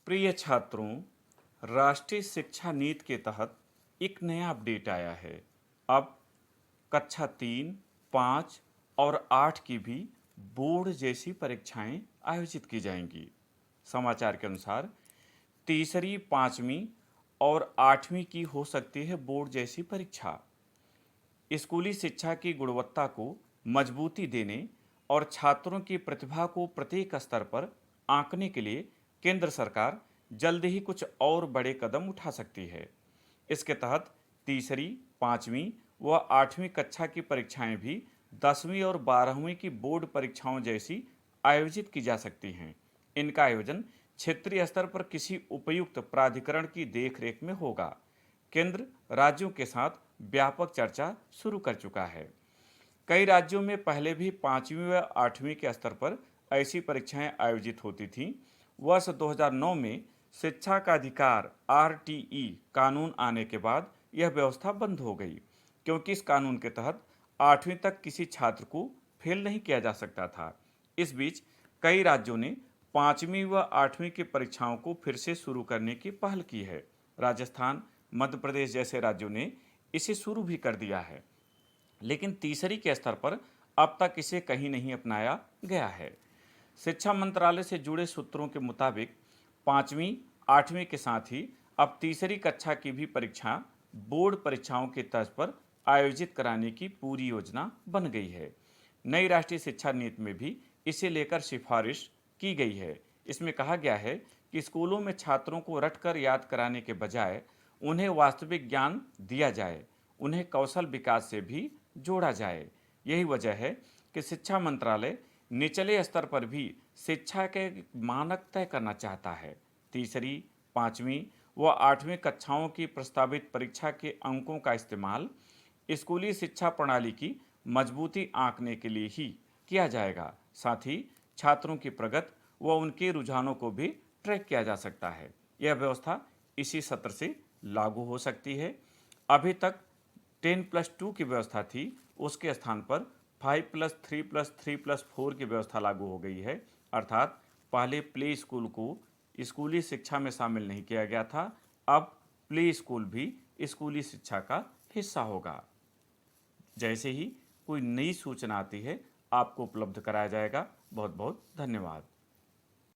प्रिय छात्रों, राष्ट्रीय शिक्षा नीति के तहत एक नया अपडेट आया है। अब कक्षा 3, 5 और 8 की भी बोर्ड जैसी परीक्षाएं आयोजित की जाएंगी। समाचार के अनुसार तीसरी, 5वीं और 8वीं की हो सकती है बोर्ड जैसी परीक्षा। स्कूली शिक्षा की गुणवत्ता को मजबूती देने और छात्रों की प्रतिभा को प्रत्येक स्तर पर आंकने के लिए केंद्र सरकार जल्द ही कुछ और बड़े कदम उठा सकती है। इसके तहत तीसरी, 5वीं व 8वीं कक्षा की परीक्षाएं भी 10वीं और 12वीं की बोर्ड परीक्षाओं जैसी आयोजित की जा सकती हैं। इनका आयोजन क्षेत्रीय स्तर पर किसी उपयुक्त प्राधिकरण की देखरेख में होगा। केंद्र राज्यों के साथ व्यापक चर्चा शुरू कर चुका है। कई राज्यों में पहले भी 5वीं व 8वीं के स्तर पर ऐसी परीक्षाएं आयोजित होती थीं। वर्ष 2009 में शिक्षा का अधिकार आरटीई कानून आने के बाद यह व्यवस्था बंद हो गई, क्योंकि इस कानून के तहत 8वीं तक किसी छात्र को फेल नहीं किया जा सकता था। इस बीच कई राज्यों ने 5वीं व 8वीं की परीक्षाओं को फिर से शुरू करने की पहल की है। राजस्थान, मध्य प्रदेश जैसे राज्यों ने इसे शुरू भी कर दिया है, लेकिन तीसरी के स्तर पर अब तक इसे कहीं नहीं अपनाया गया है। शिक्षा मंत्रालय से जुड़े सूत्रों के मुताबिक 5वीं, 8वीं के साथ ही अब तीसरी कक्षा की भी परीक्षा बोर्ड परीक्षाओं की तर्ज पर आयोजित कराने की पूरी योजना बन गई है। नई राष्ट्रीय शिक्षा नीति में भी इसे लेकर सिफारिश की गई है। इसमें कहा गया है कि स्कूलों में छात्रों को रटकर याद कराने के बजाय उन्हें वास्तविक ज्ञान दिया जाए, उन्हें कौशल विकास से भी जोड़ा जाए। यही वजह है कि शिक्षा मंत्रालय निचले स्तर पर भी शिक्षा के मानक तय करना चाहता है। तीसरी, 5वीं व 8वीं कक्षाओं की प्रस्तावित परीक्षा के अंकों का इस्तेमाल स्कूली शिक्षा प्रणाली की मजबूती आंकने के लिए ही किया जाएगा। साथ ही छात्रों की प्रगति व उनके रुझानों को भी ट्रैक किया जा सकता है। यह व्यवस्था इसी सत्र से लागू हो सकती है। अभी तक 10+2 की व्यवस्था थी, उसके स्थान पर 5+3+3+4 की व्यवस्था लागू हो गई है। अर्थात पहले प्ले स्कूल को स्कूली शिक्षा में शामिल नहीं किया गया था, अब प्ले स्कूल भी स्कूली शिक्षा का हिस्सा होगा। जैसे ही कोई नई सूचना आती है, आपको उपलब्ध कराया जाएगा। बहुत बहुत धन्यवाद।